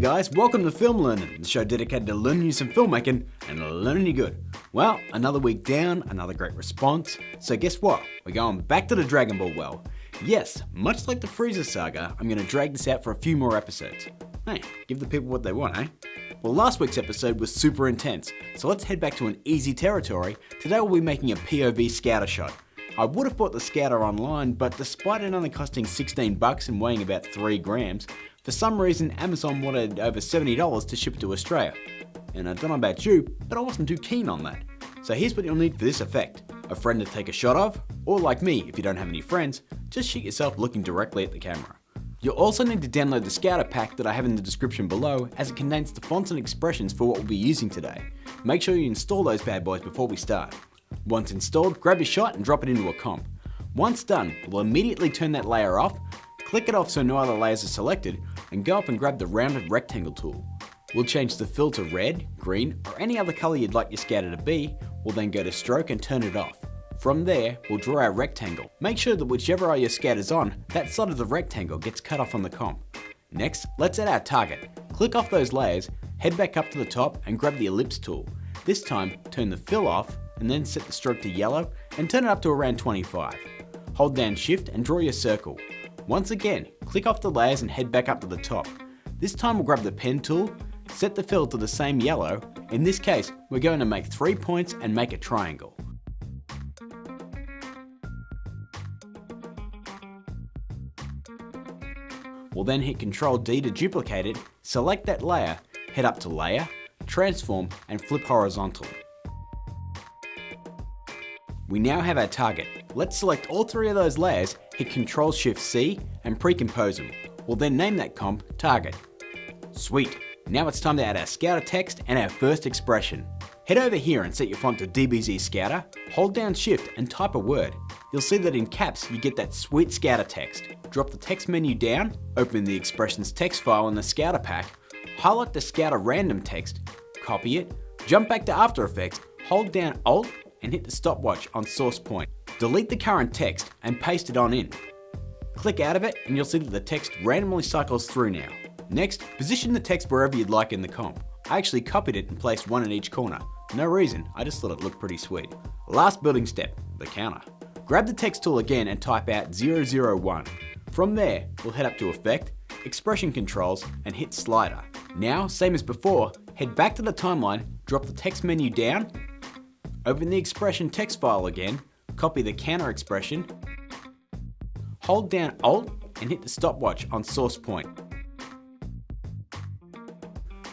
guys, welcome to Film Learning, the show dedicated to learning you some filmmaking and learning you good. Well, another week down, another great response. So guess what? We're going back to the Dragon Ball well. Yes, much like the Frieza saga, I'm going to drag this out for a few more episodes. Hey, give the people what they want, eh? Well, last week's episode was super intense, so let's head back to an easy territory. Today we'll be making a POV scouter shot. I would have bought the scouter online, but despite it only costing $16 and weighing about 3 grams, for some reason Amazon wanted over $70 to ship it to Australia. And I don't know about you, but I wasn't too keen on that. So here's what you'll need for this effect. A friend to take a shot of, or like me, if you don't have any friends, just shoot yourself looking directly at the camera. You'll also need to download the Scouter pack that I have in the description below, as it contains the fonts and expressions for what we'll be using today. Make sure you install those bad boys before we start. Once installed, grab your shot and drop it into a comp. Once done, we'll immediately turn that layer off, click it off so no other layers are selected, and go up and grab the rounded rectangle tool. We'll change the fill to red, green, or any other colour you'd like your scouter to be. We'll then go to stroke and turn it off. From there, we'll draw our rectangle. Make sure that whichever eye your scouter's on, that side of the rectangle gets cut off on the comp. Next, let's add our target. Click off those layers, head back up to the top and grab the ellipse tool. This time, turn the fill off and then set the stroke to yellow and turn it up to around 25. Hold down shift and draw your circle. Once again, click off the layers and head back up to the top. This time we'll grab the pen tool, set the fill to the same yellow. In this case, we're going to make 3 points and make a triangle. We'll then hit Ctrl D to duplicate it, select that layer, head up to Layer, Transform and flip horizontal. We now have our target. Let's select all 3 of those layers, hit Ctrl Shift C and pre-compose them. We'll then name that comp Target. Sweet, now it's time to add our Scouter text and our first expression. Head over here and set your font to DBZ Scouter, hold down Shift and type a word. You'll see that in caps you get that sweet Scouter text. Drop the text menu down, open the expressions text file in the Scouter pack, highlight the Scouter random text, copy it, jump back to After Effects, hold down Alt and hit the stopwatch on source point. Delete the current text and paste it on in. Click out of it and you'll see that the text randomly cycles through now. Next, position the text wherever you'd like in the comp. I actually copied it and placed one in each corner. No reason, I just thought it looked pretty sweet. Last building step, the counter. Grab the text tool again and type out 001. From there, we'll head up to Effect, Expression Controls and hit Slider. Now, same as before, head back to the timeline, drop the text menu down, open the expression text file again, copy the counter expression, hold down Alt and hit the stopwatch on source point.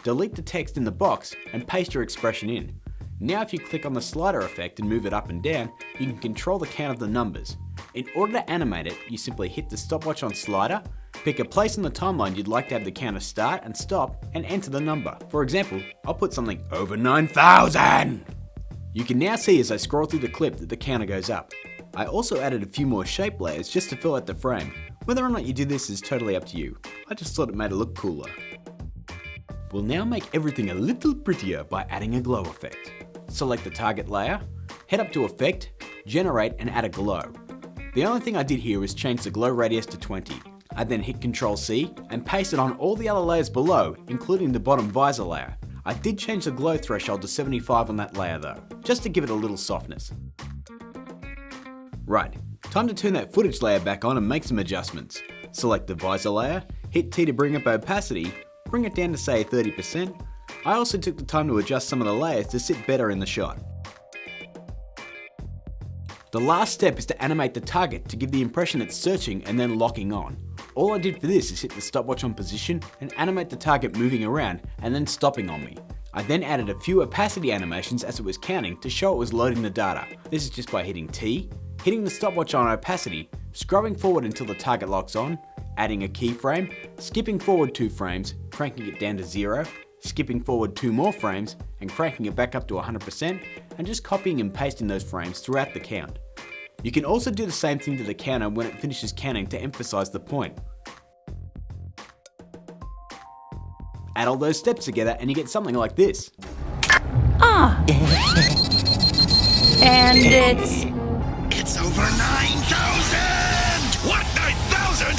Delete the text in the box and paste your expression in. Now if you click on the slider effect and move it up and down, you can control the count of the numbers. In order to animate it, you simply hit the stopwatch on slider, pick a place on the timeline you'd like to have the counter start and stop, and enter the number. For example, I'll put something over 9,000! You can now see as I scroll through the clip that the counter goes up. I also added a few more shape layers just to fill out the frame. Whether or not you do this is totally up to you. I just thought it made it look cooler. We'll now make everything a little prettier by adding a glow effect. Select the target layer, head up to Effect, Generate and add a glow. The only thing I did here was change the glow radius to 20. I then hit Ctrl C and paste it on all the other layers below, including the bottom visor layer. I did change the glow threshold to 75 on that layer though, just to give it a little softness. Right, time to turn that footage layer back on and make some adjustments. Select the visor layer, hit T to bring up opacity, bring it down to say 30%. I also took the time to adjust some of the layers to sit better in the shot. The last step is to animate the target to give the impression it's searching and then locking on. All I did for this is hit the stopwatch on position and animate the target moving around and then stopping on me. I then added a few opacity animations as it was counting to show it was loading the data. This is just by hitting T, hitting the stopwatch on opacity, scrolling forward until the target locks on, adding a keyframe, skipping forward 2 frames, cranking it down to 0, skipping forward 2 more frames and cranking it back up to 100%, and just copying and pasting those frames throughout the count. You can also do the same thing to the counter when it finishes counting to emphasize the point. Add all those steps together and you get something like this. Ah! And it's over 9,000! What, 9,000?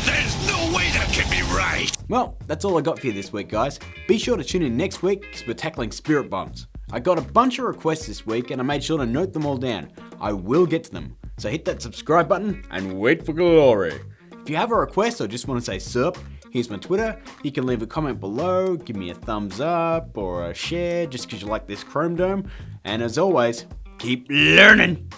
There's no way that can be right. Well, that's all I got for you this week, guys. Be sure to tune in next week because we're tackling spirit bombs. I got a bunch of requests this week and I made sure to note them all down. I will get to them. So hit that subscribe button and wait for glory. If you have a request or just want to say sup, here's my Twitter. You can leave a comment below, give me a thumbs up or a share just because you like this Chrome Dome. And as always, keep learning.